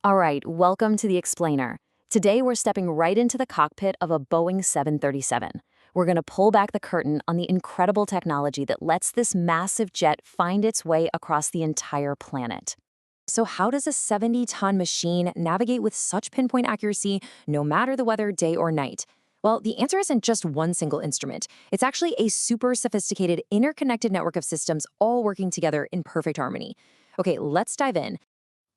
All right, welcome to the Explainer. Today we're stepping right into the cockpit of a Boeing 737. We're going to pull back the curtain on the incredible technology that lets this massive jet find its way across the entire planet. So how does a 70-ton machine navigate with such pinpoint accuracy no matter the weather, day or night? Well, the answer isn't just one single instrument. It's actually a super sophisticated, interconnected network of systems all working together in perfect harmony. Okay, let's dive in.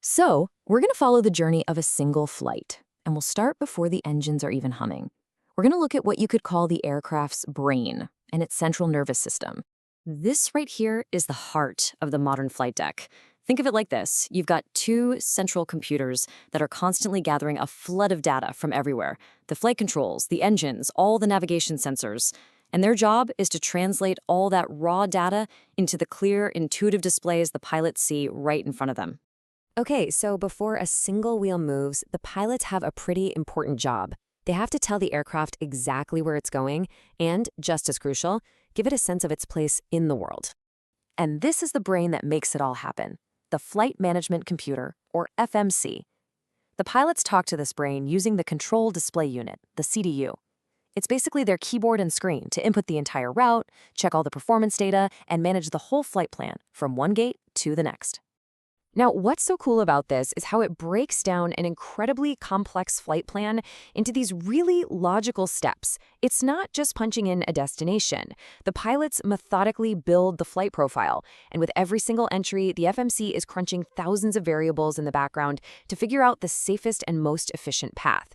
So, we're going to follow the journey of a single flight, and we'll start before the engines are even humming. We're going to look at what you could call the aircraft's brain and its central nervous system. This right here is the heart of the modern flight deck. Think of it like this. You've got two central computers that are constantly gathering a flood of data from everywhere. The flight controls, the engines, all the navigation sensors. And their job is to translate all that raw data into the clear, intuitive displays the pilots see right in front of them. Okay, so before a single wheel moves, the pilots have a pretty important job. They have to tell the aircraft exactly where it's going and, just as crucial, give it a sense of its place in the world. And this is the brain that makes it all happen, the Flight Management Computer, or FMC. The pilots talk to this brain using the Control Display Unit, the CDU. It's basically their keyboard and screen to input the entire route, check all the performance data, and manage the whole flight plan from one gate to the next. Now, what's so cool about this is how it breaks down an incredibly complex flight plan into these really logical steps. It's not just punching in a destination. The pilots methodically build the flight profile, and with every single entry, the FMC is crunching thousands of variables in the background to figure out the safest and most efficient path.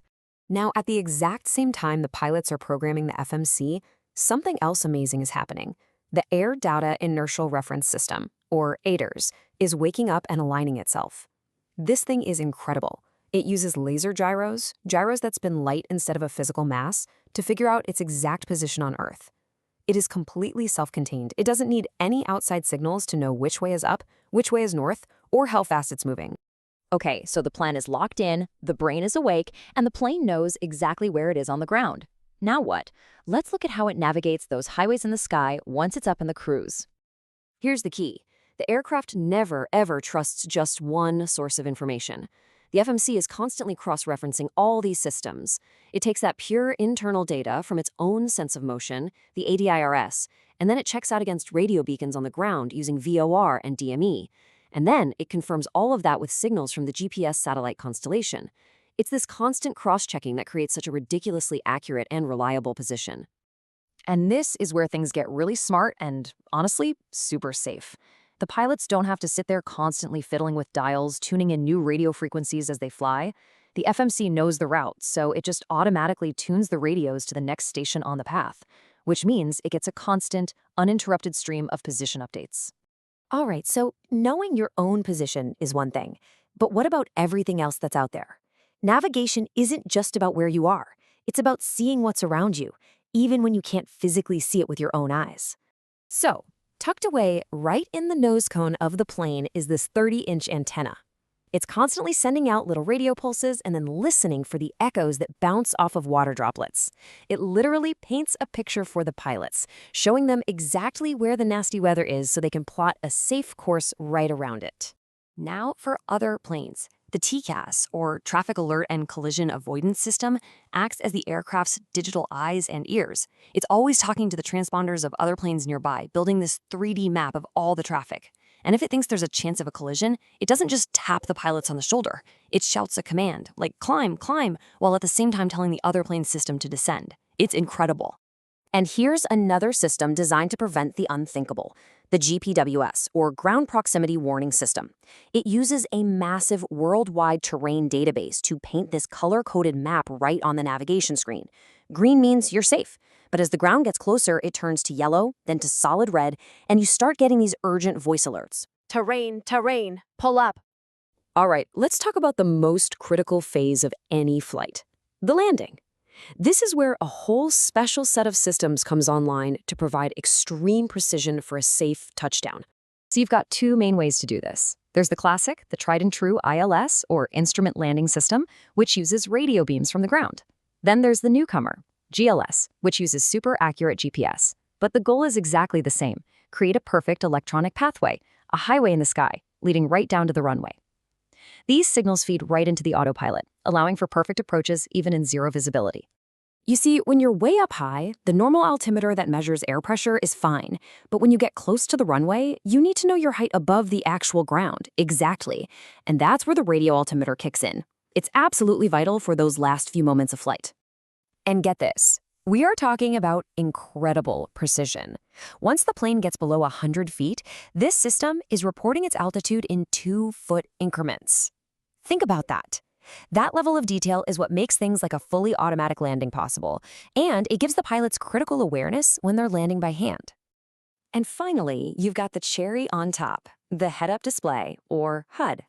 Now, at the exact same time the pilots are programming the FMC, something else amazing is happening. The Air Data Inertial Reference System, or ADIRS, is waking up and aligning itself. This thing is incredible. It uses laser gyros that's been light instead of a physical mass, to figure out its exact position on Earth. It is completely self-contained. It doesn't need any outside signals to know which way is up, which way is north, or how fast it's moving. Okay, so the plan is locked in, the brain is awake, and the plane knows exactly where it is on the ground. Now what? Let's look at how it navigates those highways in the sky once it's up in the cruise. Here's the key. The aircraft never, ever trusts just one source of information. The FMC is constantly cross-referencing all these systems. It takes that pure internal data from its own sense of motion, the ADIRS, and then it checks out against radio beacons on the ground using VOR and DME. And then it confirms all of that with signals from the GPS satellite constellation. It's this constant cross-checking that creates such a ridiculously accurate and reliable position. And this is where things get really smart and, honestly, super safe. The pilots don't have to sit there constantly fiddling with dials, tuning in new radio frequencies as they fly. The FMC knows the route, so it just automatically tunes the radios to the next station on the path, which means it gets a constant, uninterrupted stream of position updates. All right, so knowing your own position is one thing, but what about everything else that's out there? Navigation isn't just about where you are. It's about seeing what's around you, even when you can't physically see it with your own eyes. So, tucked away right in the nose cone of the plane is this 30-inch antenna. It's constantly sending out little radio pulses and then listening for the echoes that bounce off of water droplets. It literally paints a picture for the pilots, showing them exactly where the nasty weather is so they can plot a safe course right around it. Now for other planes. The TCAS, or Traffic Alert and Collision Avoidance System, acts as the aircraft's digital eyes and ears. It's always talking to the transponders of other planes nearby, building this 3D map of all the traffic. And if it thinks there's a chance of a collision, it doesn't just tap the pilots on the shoulder. It shouts a command, like climb, climb, while at the same time telling the other plane's system to descend. It's incredible. And here's another system designed to prevent the unthinkable, the GPWS, or Ground Proximity Warning System. It uses a massive worldwide terrain database to paint this color-coded map right on the navigation screen. Green means you're safe, but as the ground gets closer, it turns to yellow, then to solid red, and you start getting these urgent voice alerts. Terrain, terrain, pull up. All right, let's talk about the most critical phase of any flight, the landing. This is where a whole special set of systems comes online to provide extreme precision for a safe touchdown. So you've got two main ways to do this. There's the classic, the tried and true ILS, or Instrument Landing System, which uses radio beams from the ground. Then there's the newcomer, GLS, which uses super accurate GPS. But the goal is exactly the same: create a perfect electronic pathway, a highway in the sky, leading right down to the runway. These signals feed right into the autopilot, allowing for perfect approaches even in zero visibility. You see, when you're way up high, the normal altimeter that measures air pressure is fine. But when you get close to the runway, you need to know your height above the actual ground, exactly. And that's where the radio altimeter kicks in. It's absolutely vital for those last few moments of flight. And get this, we are talking about incredible precision. Once the plane gets below 100 feet, this system is reporting its altitude in 2-foot increments. Think about that. That level of detail is what makes things like a fully automatic landing possible, and it gives the pilots critical awareness when they're landing by hand. And finally, you've got the cherry on top, the head-up display, or HUD.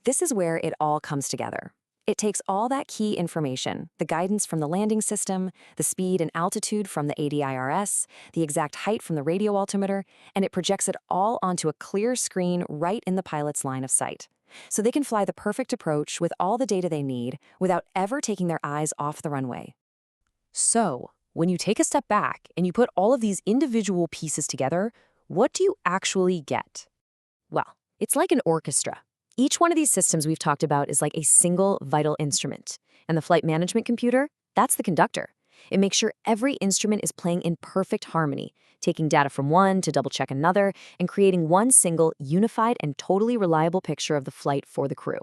This is where it all comes together. It takes all that key information, the guidance from the landing system, the speed and altitude from the ADIRS, the exact height from the radio altimeter, and it projects it all onto a clear screen right in the pilot's line of sight. So they can fly the perfect approach with all the data they need without ever taking their eyes off the runway. So, when you take a step back and you put all of these individual pieces together, what do you actually get? Well, it's like an orchestra. Each one of these systems we've talked about is like a single vital instrument. And the flight management computer, that's the conductor. It makes sure every instrument is playing in perfect harmony, taking data from one to double-check another, and creating one single, unified, and totally reliable picture of the flight for the crew.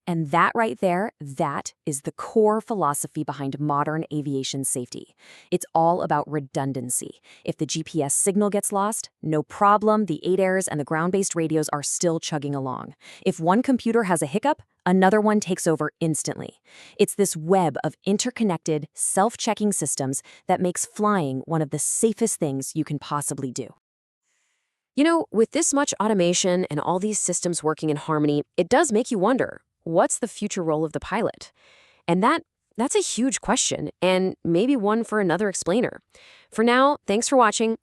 And that right there, that is the core philosophy behind modern aviation safety. It's all about redundancy. If the GPS signal gets lost, no problem, the ADAIRs and the ground-based radios are still chugging along. If one computer has a hiccup, another one takes over instantly. It's this web of interconnected, self-checking systems that makes flying one of the safest things you can possibly do. You know, with this much automation and all these systems working in harmony, it does make you wonder, what's the future role of the pilot? And that's a huge question, and maybe one for another explainer. For now, thanks for watching.